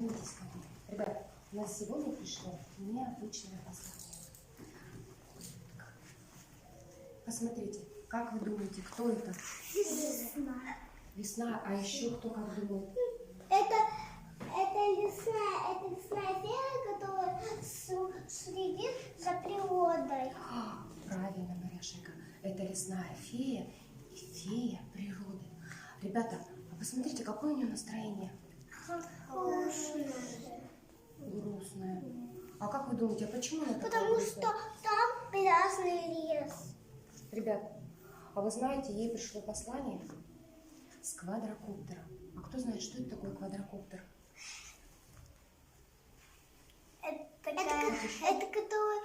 Вернитесь ко мне. Ребят, у нас сегодня пришло необычное послание. Посмотрите, как вы думаете, кто это? Весна. Весна, а еще кто как думает? Это лесная фея, которая следит за природой. Правильно, Маряшенька, это лесная фея и фея природы. Ребята, а посмотрите, какое у нее настроение? Грустное. А как вы думаете, а почему она такая Потому грустная? что там грязный лес. Ребят, а вы знаете, ей пришло послание с квадрокоптером. А кто знает, что это такое квадрокоптер? Это который,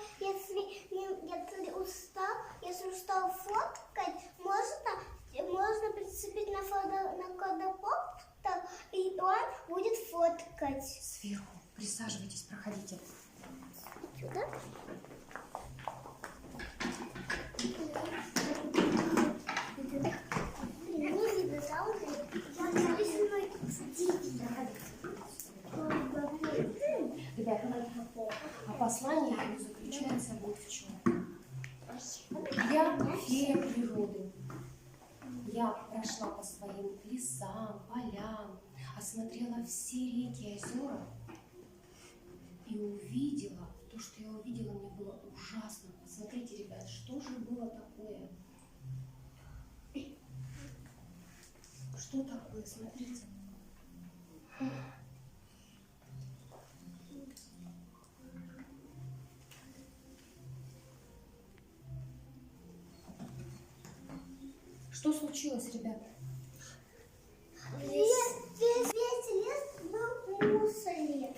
если устал фоткать, можно прицепить на квадрокоптер, и он будет фоткать. Сверху. Присаживайтесь, проходите. Сюда. Ребята, а послание заключается вот в чем. Я фея природы. Я прошла по своим лесам, полям, осмотрела все реки и озера и увидела, то, что я увидела, мне было ужасно. Посмотрите, ребят, что же было такое? Что такое? Смотрите. Что случилось, ребята? Весь лес был в мусоре.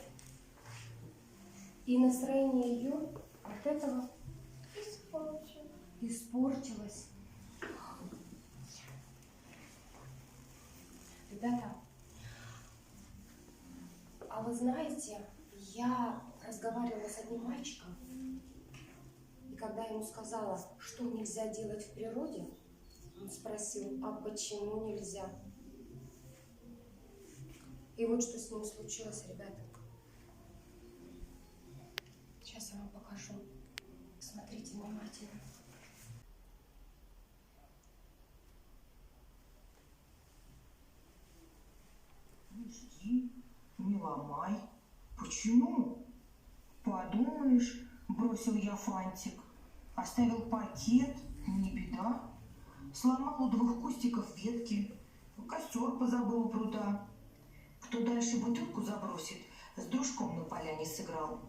И настроение ее от этого Испорчен. испортилось. Ребята, а вы знаете, я разговаривала с одним мальчиком, и когда ему сказала, что нельзя делать в природе, он спросил, а почему нельзя? И вот что с ним случилось, ребята. Сейчас я вам покажу. Смотрите внимательно. Не жги, не ломай. Почему? Подумаешь, бросил я фантик. Оставил пакет, не беда. Сломал у 2 кустиков ветки. Костер позабыл у пруда. Кто дальше бутылку забросит, с дружком на поляне сыграл.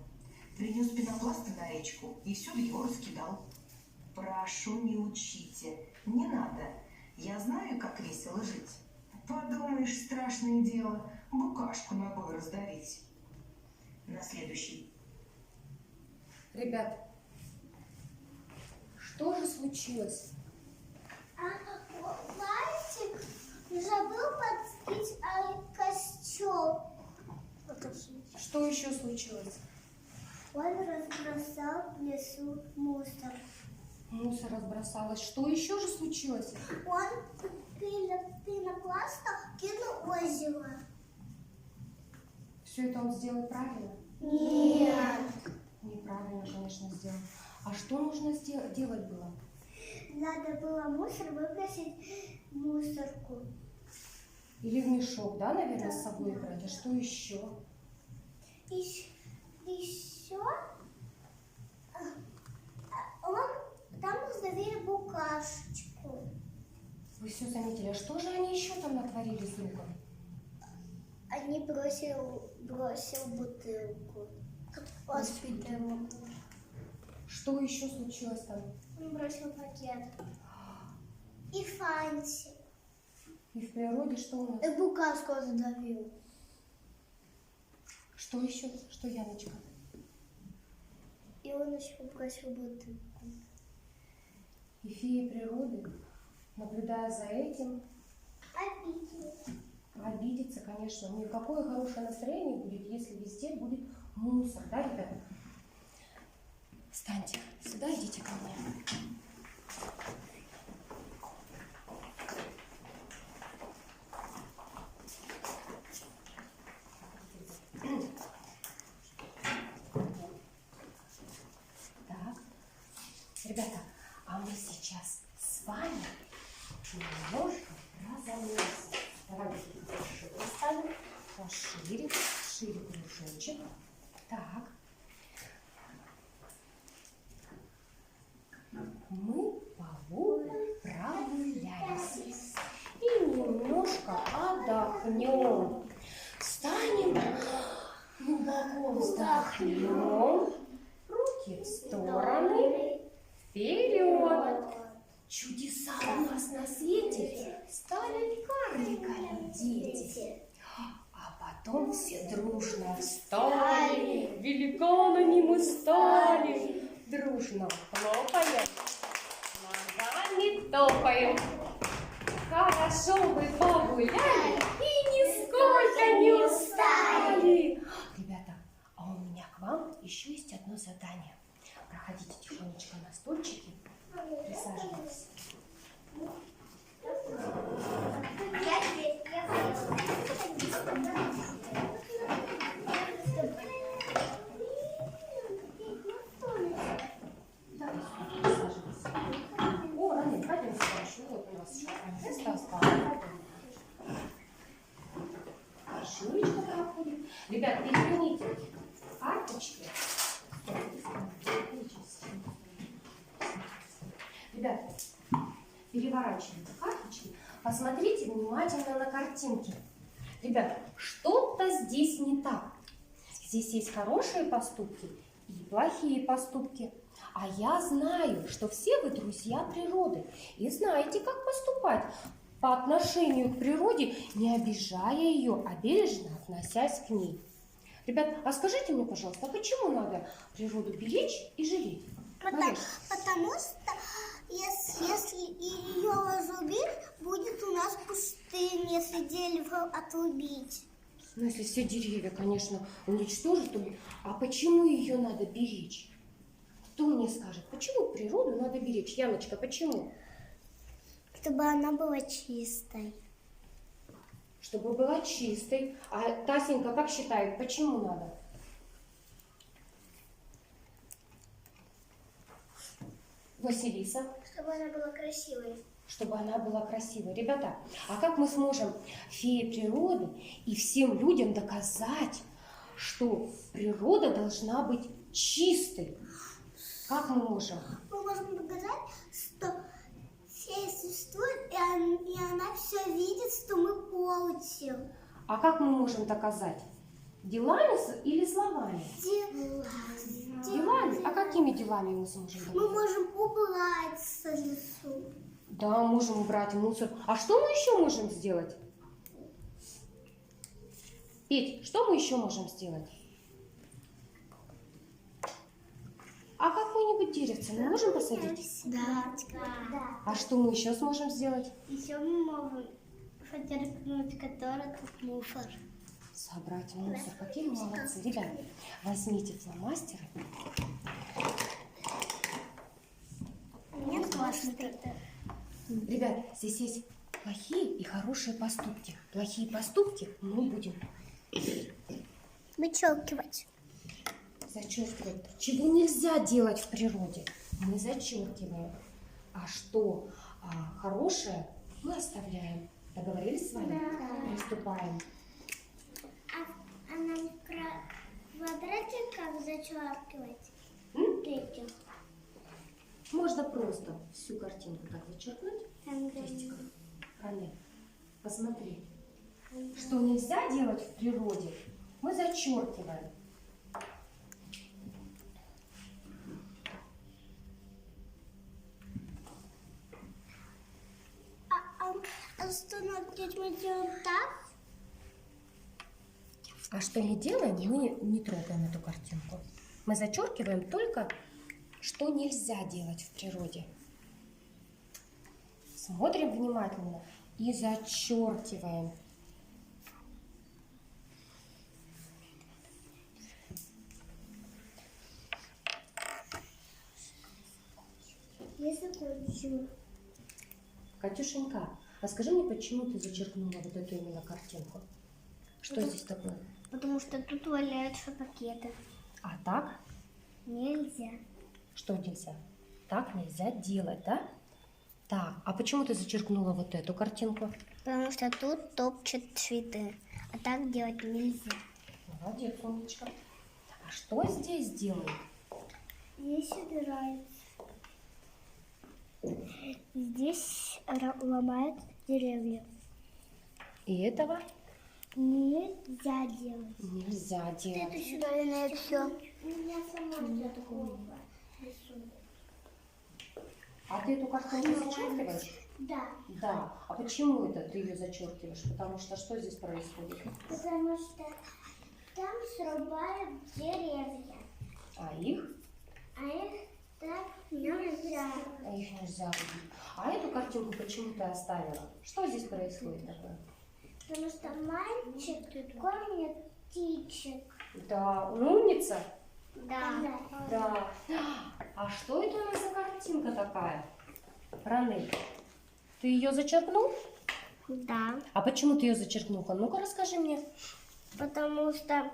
Принес пенопласта на речку и всюду его раскидал. Прошу, не учите, не надо. Я знаю, как весело жить. Подумаешь, страшное дело, букашку ногой раздавить. На следующий. Ребят, что же случилось? Мальчик забыл подскить костер. Что еще случилось? Он разбросал в лесу мусор. Мусор разбросалось. Что еще же случилось? Он пенопласта кинул в озеро. Все это он сделал правильно? Нет. Неправильно, конечно, сделал. А что нужно делать было? Надо было мусор выбросить в мусорку. Или в мешок, да, наверное, Да. с собой брать? А что еще? Еще там установили букашечку. Вы все заметили. А что же они еще там натворили с другом? Они бросил бутылку. Что еще случилось там? Он бросил пакет. И фантик. И в природе что у нас? И букашку задавил. Что еще? Что, Яночка? И он еще бросил бутылку. И феи природы, наблюдая за этим, обидится, конечно. У них какое хорошее настроение будет, если везде будет мусор, да, ребята? Встаньте, сюда идите ко мне. Пошире, шире кружочек. Так. Мы по лугу прогулялись и немножко отдохнем. Встанем, глубоко вздохнем, руки в стороны, вперед. Чудеса у нас на свете стали карликами дети. А потом все дружно встали, великанами мы стали. Дружно хлопаем, ногами топаем. Хорошо мы погуляли и нисколько не устали. Ребята, а у меня к вам еще есть одно задание. Проходите тихонечко на стульчики, присаживайтесь. О, Ранин, пойдем сюда еще. Вот у нас еще место осталось. Шурочка проходит. Ребят, переверните карточки. Ребят, переворачивайте карточки. Посмотрите внимательно на картинки. Ребят, что-то здесь не так. Здесь есть хорошие поступки и плохие поступки. А я знаю, что все вы друзья природы и знаете, как поступать по отношению к природе, не обижая ее, а бережно относясь к ней. Ребят, а скажите мне, пожалуйста, а почему надо природу беречь и жалеть? Потому что если ее разрубить, будет у нас пустыня, если дерево отрубить. Ну, если все деревья, конечно, уничтожить, то... А почему ее надо беречь? Кто мне скажет, почему природу надо беречь? Яночка, почему? Чтобы она была чистой. Чтобы была чистой. А Тасенька как считает, почему надо? Василиса? Чтобы она была красивой. Чтобы она была красивой. Ребята, а как мы сможем феи природы и всем людям доказать, что природа должна быть чистой? Как мы можем? Мы можем доказать, что фея существует, и она все видит, что мы портим. А как мы можем доказать? Делами или словами? Делами? А какими делами мы сможем доказать? Мы можем убрать с лесу. Да, можем убрать мусор. А что мы еще можем сделать? Петь, что мы еще можем сделать? А какое-нибудь деревце мы можем посадить? Да. А что мы еще сможем сделать? Еще мы можем подчеркнуть, который тут мусор. Собрать мусор. Какие мы молодцы. Ребята, возьмите фломастеры. Нет, классно. Ребят, здесь есть плохие и хорошие поступки. Плохие поступки мы будем Вычеркивать. зачеркивать. Чего нельзя делать в природе, мы зачеркиваем. А что хорошее, мы оставляем. Договорились с вами? Да. Приступаем. А нам квадратик как зачеркивать? Этим. Можно просто всю картинку так зачеркнуть крестиком. Ранет, посмотри. Что нельзя делать в природе, мы зачеркиваем. А что надо мы делаем так? А что мы делаем, мы не трогаем эту картинку. Мы зачеркиваем только, что нельзя делать в природе. Смотрим внимательно и зачеркиваем. Я закончила. Катюшенька, а скажи мне, почему ты зачеркнула вот эту именно картинку? Что здесь такое? Потому что тут валяются пакеты. А так? Нельзя. Что нельзя? Так нельзя делать, да? Так, а почему ты зачеркнула вот эту картинку? Потому что тут топчут цветы. А так делать нельзя. Молодец, умничка. А что здесь делают? Здесь собираются. Здесь ломают деревья. И этого Нельзя делать. нельзя делать. Это сюда и на это все. У меня сама такого рисунка. А ты эту картинку зачеркиваешь? Да. Да. А почему это ты ее зачеркиваешь? Потому что что здесь происходит? Потому что там срубают деревья. А их? А их так нельзя. А их нельзя будет. А эту картинку почему ты оставила? Что здесь происходит такое? Потому что мальчик кормит птичек. Да, умница? Да. Да. А что это у нас за картинка такая? Ранель, ты ее зачеркнул? Да. А почему ты ее зачеркнул-ка? Ну-ка расскажи мне. Потому что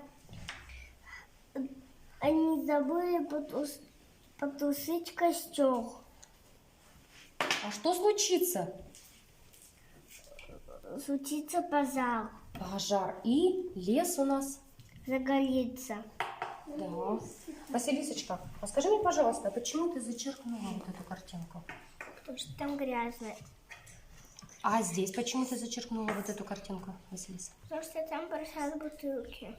они забыли потушить костер. А что случится? Случится пожар. Пожар. И лес у нас. Загорится. Да. Василисочка, а скажи мне, пожалуйста, почему ты зачеркнула вот эту картинку? Потому что там грязно. А здесь почему ты зачеркнула вот эту картинку, Василиса? Потому что там бросают бутылки.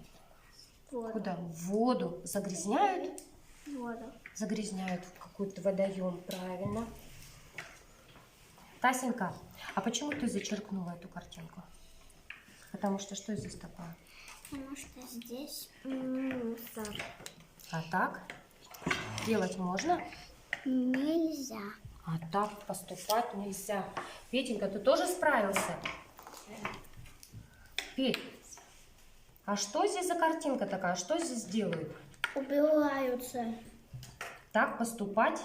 Воду. Куда? В воду. Загрязняют? Воду. Загрязняют в какой-то водоем, правильно. Тасенька, а почему ты зачеркнула эту картинку? Потому что что здесь такое? Потому что здесь мусор. А так делать можно? Нельзя. А так поступать нельзя. Петенька, ты тоже справился? Петь, а что здесь за картинка такая? Что здесь делают? Убиваются. Так поступать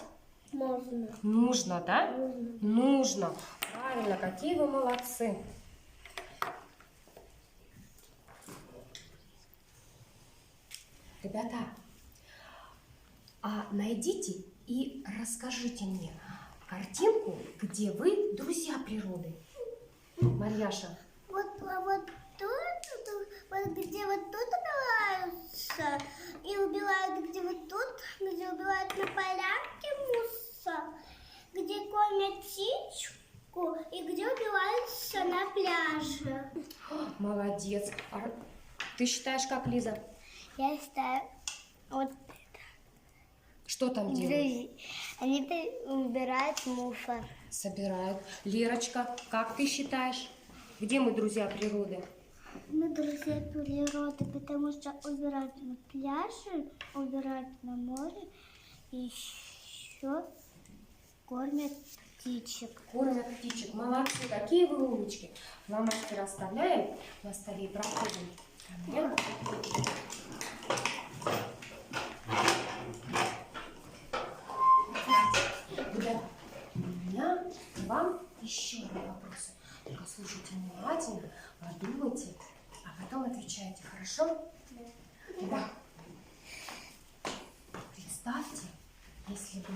Можно. нужно, да? Нужно. Нужно. Правильно, какие вы молодцы. Ребята, а найдите и расскажите мне картинку, где вы друзья природы. Марьяша. Вот тут, где вот тут убиваются, и убивают, где вот тут, где убивают на полянке мусор, где кормят птичку, и где убиваются на пляже. Молодец. А ты считаешь, как, Лиза? Я считаю, вот Что там делают? они убирают мусор. Собирают. Лерочка, как ты считаешь? Где мы друзья природы? Мы друзья природы, потому что убирают на пляже, убирают на море, и еще кормят птичек. Кормят птичек. Молодцы, какие вы умнички. Фломастеры оставляем на столе и проходим. Ко мне. У меня к вам еще один вопрос. Только слушайте внимательно, подумайте, а потом отвечайте, хорошо? Да. Представьте, если бы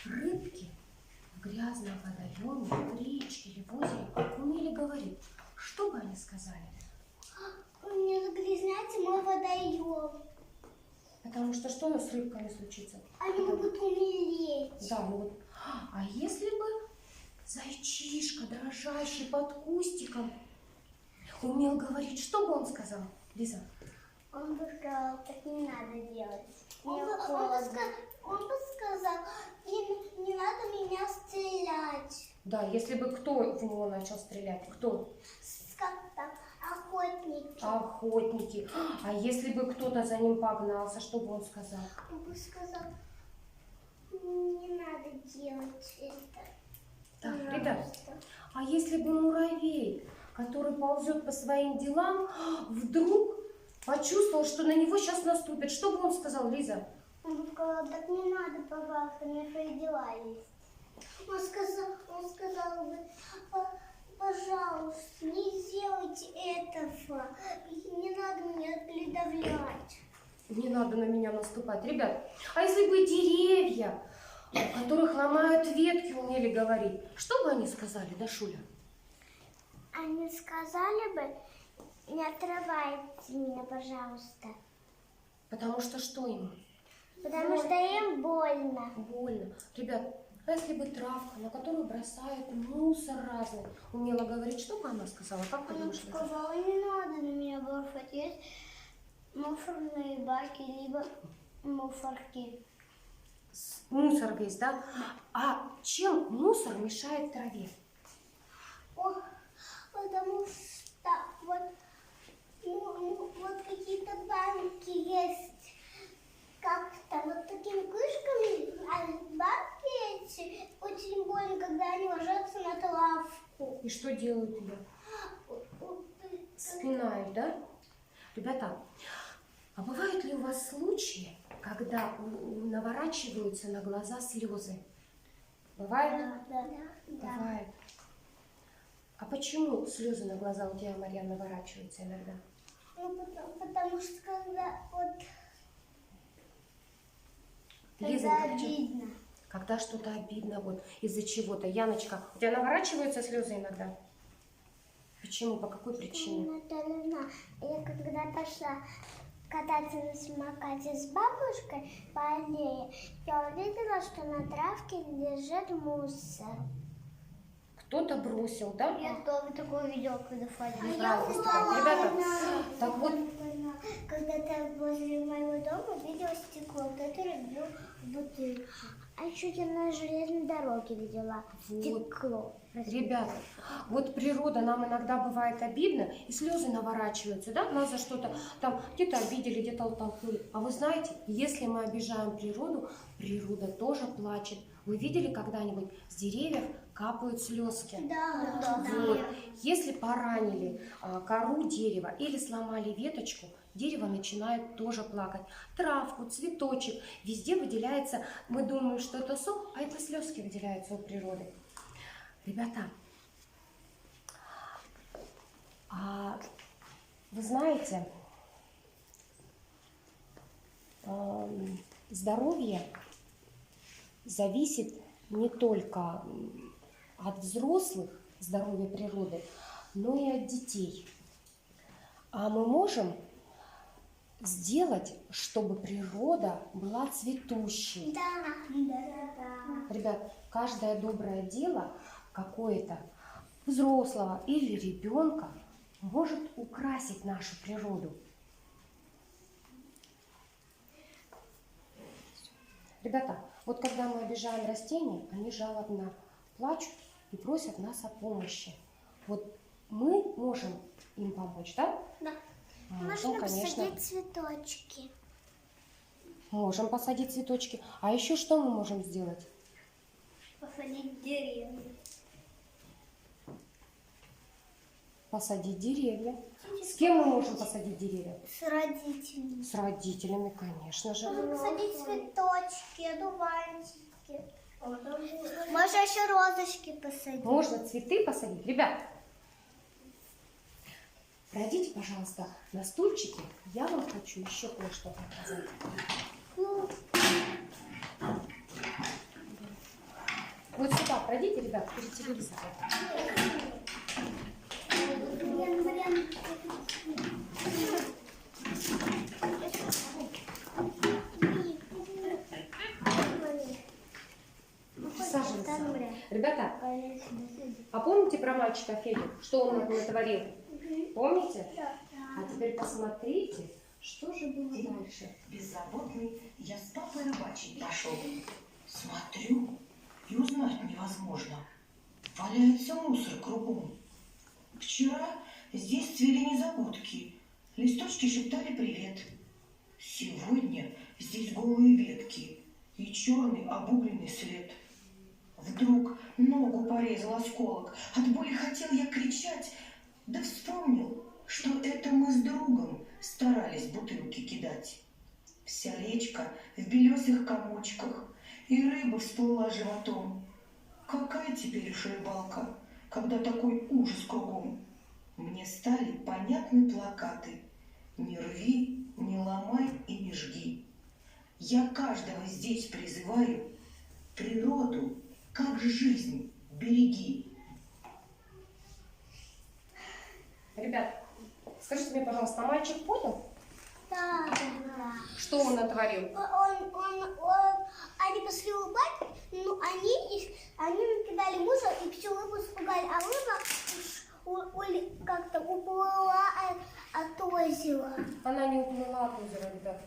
рыбки в грязном водоеме, в речке или в озере умели говорить, что бы они сказали? Не загрязняйте мой водоем. Потому что что с рыбками случится? Они могут умереть. Да, ну вот. А если бы зайчишка, дрожащий под кустиком, умел говорить, что бы он сказал, Лиза? Он бы сказал, так не надо делать. Он бы сказал, не надо меня стрелять. Да, если бы кто в него начал стрелять? Кто? Как там, охотники. Охотники. А если бы кто-то за ним погнался, что бы он сказал? Он бы сказал, не надо делать это. Так, Пожалуйста. ребят, а если бы муравей, который ползет по своим делам, вдруг почувствовал, что на него сейчас наступит, что бы он сказал, Лиза? Он бы сказал, так не надо, пожалуйста, у меня свои дела есть. Он сказал бы, пожалуйста, не делайте этого, не надо меня придавлять. Не надо на меня наступать. Ребят, а если бы деревья, у которых ломают ветки, умели говорить, что бы они сказали, да, Шуля? Они сказали бы, Не отрывайте меня, пожалуйста. Потому что что ему? Потому что им больно. Больно. Ребят, а если бы травка, на которую бросают мусор разный, умела говорить, что мама сказала? Как ты Она думаешь? Лиза? сказала, не надо на меня бафать. Есть мусорные баки, либо мусорки. Мусор весь, да? А чем мусор мешает траве? Ох, потому что вот какие-то банки есть как-то вот такими крышками, а банки эти очень больно, когда они ложатся на травку. И что делают тебе? Спинают, да? Ребята, а бывают ли у вас случаи, когда наворачиваются на глаза слезы? Бывает? Да. Бывает. А почему слезы на глаза у тебя, Марьяна, наворачиваются иногда? Ну, потому что когда Лизонька, когда обидно. когда что-то обидно, вот из-за чего-то. Яночка, у тебя наворачиваются слезы иногда? Почему? По какой причине? Я когда пошла кататься на самокате с бабушкой по аллее, я увидела, что на травке лежит мусор. Кто-то бросил, да? Я тоже такое видела, когда ходила. Неправильно поступать. Ребята, так вот, Когда-то возле моего дома видела стекло, вот это люблю в бутылке. А еще я на железной дороге видела стекло. ребята, вот природа, нам иногда бывает обидно, и слезы наворачиваются, да? Нас за что-то там где-то обидели, где-то оттолкнули. А вы знаете, если мы обижаем природу, природа тоже плачет. Вы видели когда-нибудь с деревьев капают слезки? Да. Вот. Если поранили кору дерева или сломали веточку, дерево начинает тоже плакать. Травку, цветочек, везде выделяется, мы думаем, что это сок, а это слезки выделяются у природы. Ребята, вы знаете, здоровье зависит не только от взрослых, здоровья природы, но и от детей. А мы можем сделать, чтобы природа была цветущей. Да. Ребят, каждое доброе дело какое-то взрослого или ребенка может украсить нашу природу. Ребята, вот когда мы обижаем растения, они жалобно плачут и просят нас о помощи. Вот мы можем им помочь, да? Да. Можем, конечно. посадить цветочки. Можем посадить цветочки. А еще что мы можем сделать? Посадить деревья. Посадить деревья. С кем мы можем посадить деревья? С родителями. С родителями, конечно же. Можно посадить цветочки, одуванчики. Можно еще розочки посадить. Можно цветы посадить. Ребят, пройдите, пожалуйста, на стульчики. Я вам хочу еще кое-что показать. Вот сюда пройдите, ребят, перед телевизором. Присаживайтесь. Ребята, а помните про мальчика Федю? Что он натворил? Помните? А теперь посмотрите, что же было дальше. Беззаботный, я с папой рыбачить пошел. Смотрю, и узнать невозможно. Валяется мусор кругом. Вчера здесь цвели незабудки. Листочки шептали привет. Сегодня здесь голые ветки и черный обугленный след. Вдруг ногу порезал осколок. От боли хотел я кричать, да вспомнил, что это мы с другом старались бутылки кидать. Вся речка в белесых комочках, и рыба всплыла животом. Какая теперь уж рыбалка, когда такой ужас кругом? Мне стали понятны плакаты: не рви, не ломай и не жги. Я каждого здесь призываю: природу, как жизнь, береги. Ребят, скажите, мне, пожалуйста, мальчик понял, Да. что он натворил? Они пошли лупать, но они накидали мусор и всю рыбу испугали, а рыба как-то уплыла от озера. Она не уплыла от озера, ребят.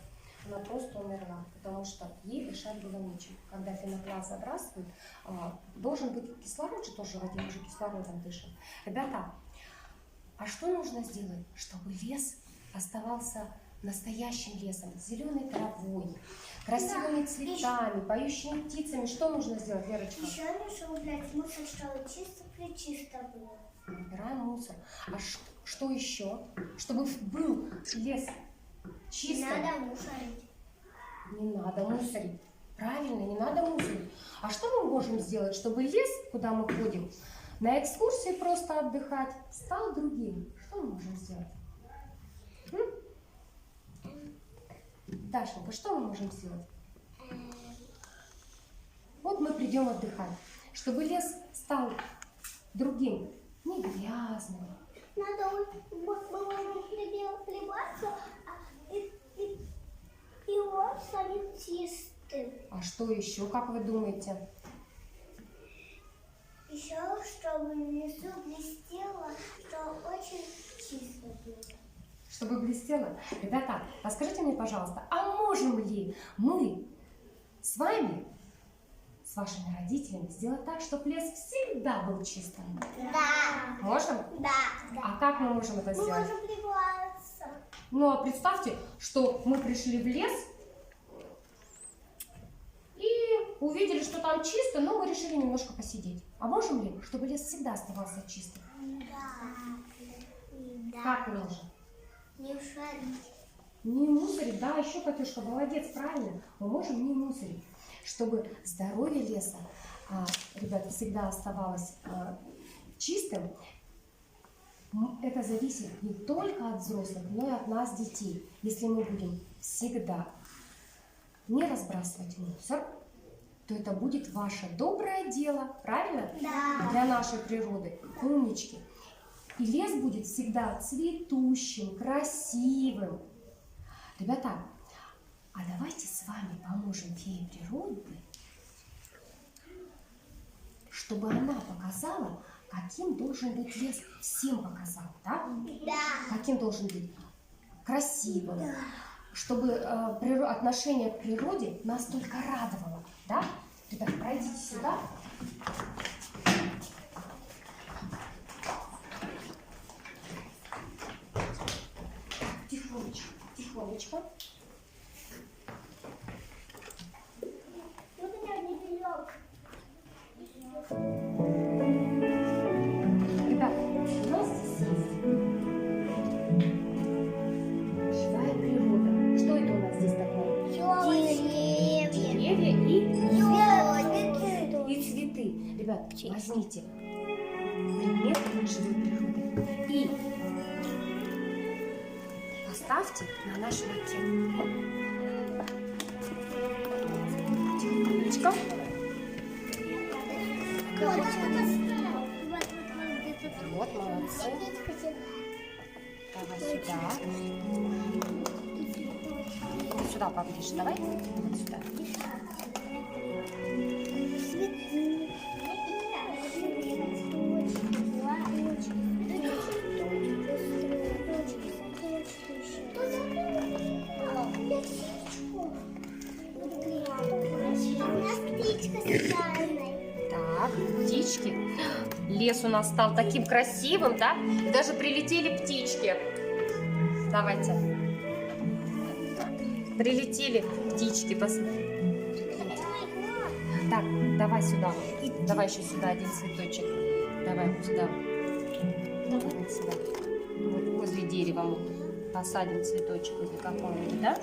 Она просто умерла, потому что ей дышать было нечем. Когда пенопласт забрасывают, должен быть кислород же тоже, в воде мы же кислородом дышим. Ребята, а что нужно сделать, чтобы лес оставался настоящим лесом, с зеленой травой, красивыми цветами, поющими птицами? Что нужно сделать, Верочка? Еще нужно убрать мусор, чтобы чисто было. Убираем мусор. А что еще? Чтобы был лес чистым. Не надо мусорить. Не надо мусорить. Правильно, не надо мусорить. А что мы можем сделать, чтобы лес, куда мы ходим, на экскурсии просто отдыхать, стал другим? Что мы можем сделать? Дашенька, что мы можем сделать? Вот мы придем отдыхать, чтобы лес стал другим, не грязным. Надо плеваться, и он станет чистым. А что еще, как вы думаете? Еще, чтобы внизу блестело, что очень чисто было. Чтобы блестело? Ребята, расскажите мне, пожалуйста, а можем ли мы с вами, с вашими родителями, сделать так, чтобы лес всегда был чистым? Да. Можем? Да. А как мы можем это Мы сделать? можем плеваться. Ну, а представьте, что мы пришли в лес и увидели, что там чисто, но мы решили немножко посидеть. А можем ли, чтобы лес всегда оставался чистым? Да. Как мы можем? Не ушарить. Не мусорить, да, еще, Катюшка, молодец, правильно. Мы можем не мусорить, чтобы здоровье леса, ребята, всегда оставалось чистым. Это зависит не только от взрослых, но и от нас, детей. Если мы будем всегда не разбрасывать мусор, то это будет ваше доброе дело, правильно? Да. Для нашей природы. Умнички. И лес будет всегда цветущим, красивым. Ребята, а давайте с вами поможем фее природы, чтобы она показала, каким должен быть лес. Всем показала, да? Да. Каким должен быть? Красивым. Чтобы отношение к природе нас только радовало, да? Ребята, пройдите сюда. Тихонечко, тихонечко. Вот это не берём. Ребята, у нас здесь есть живая природа. Что это у нас здесь такое? Деревья. Деревья и цветы. Ребят, возьмите предмет живой природы и поставьте на наш макет. Тихонечко. Вот, молодцы. Давай сюда. Вот сюда поближе, давай. Вот сюда. Так, птички. Лес у нас стал таким красивым, да? И даже прилетели птички. Давайте. Прилетели птички, посмотри. Так, давай сюда. Давай еще сюда один цветочек. Давай вот сюда. Вот сюда. Вот возле дерева мы посадим цветочек возле какого-нибудь, да?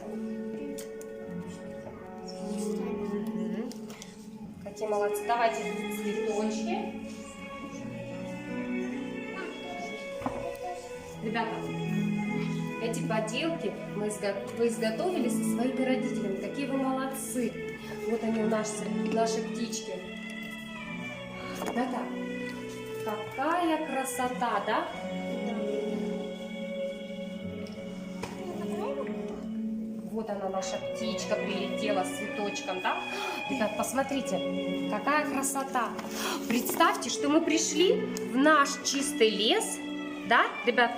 Какие молодцы. Давайте цветочки. Ребята, эти поделки вы изготовили со своими родителями. Какие вы молодцы. Вот они, наши птички. Да-да. Какая красота, да? Вот она, наша птичка, прилетела с цветочком, да? Ребят, посмотрите, какая красота. Представьте, что мы пришли в наш чистый лес, да, ребят?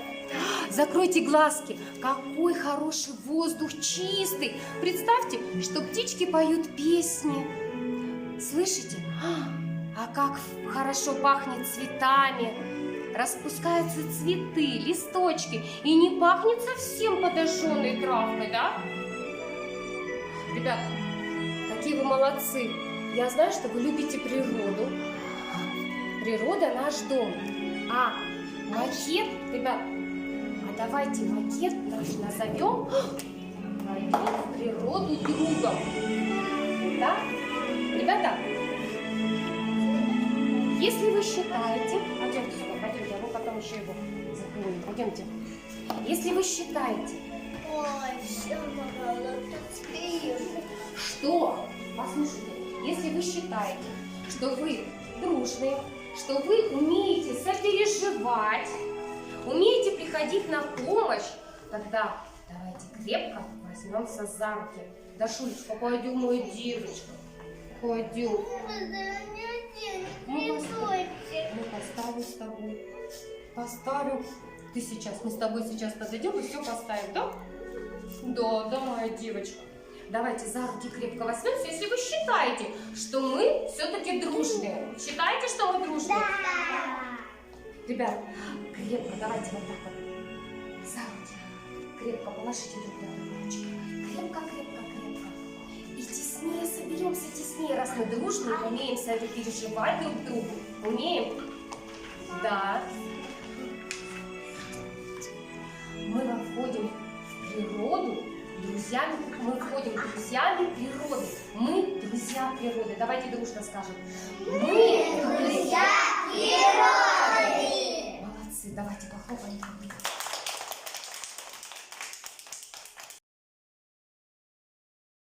Закройте глазки. Какой хороший воздух, чистый. Представьте, что птички поют песни. Слышите? А как хорошо пахнет цветами. Распускаются цветы, листочки. И не пахнет совсем подожженной травкой, да? Ребят, какие вы молодцы. Я знаю, что вы любите природу. Природа наш дом. А макет, ребят, давайте макет наш назовем природу другом. Да? Ребята, если вы считаете... Пойдемте сюда, пойдемте, а мы потом еще его закроем. Пойдемте. Если вы считаете... Ой, все, мама, что? Послушайте, если вы считаете, что вы дружные, что вы умеете сопереживать, умеете приходить на помощь, тогда давайте крепко возьмемся за руки. Да, Шулечка, пойдем, моя девочка. Пойдем. Мы поставим с тобой. Поставим. Ты сейчас, мы с тобой сейчас подойдем и все поставим, да? Да, да, моя девочка. Давайте за руки крепко возьмемся, если вы считаете, что мы все-таки дружные. Считаете, что мы дружные? Да. Ребят, крепко, давайте вот так вот. За руки. Крепко положите друг на друга ручки. Крепко, крепко, крепко. И теснее соберемся, теснее. Раз мы дружные, умеем сопереживать друг другу. Умеем? Да. Мы входим в природу друзьями. Мы входим друзьями природы. Мы друзья природы. Давайте дружно скажем. Мы друзья природы.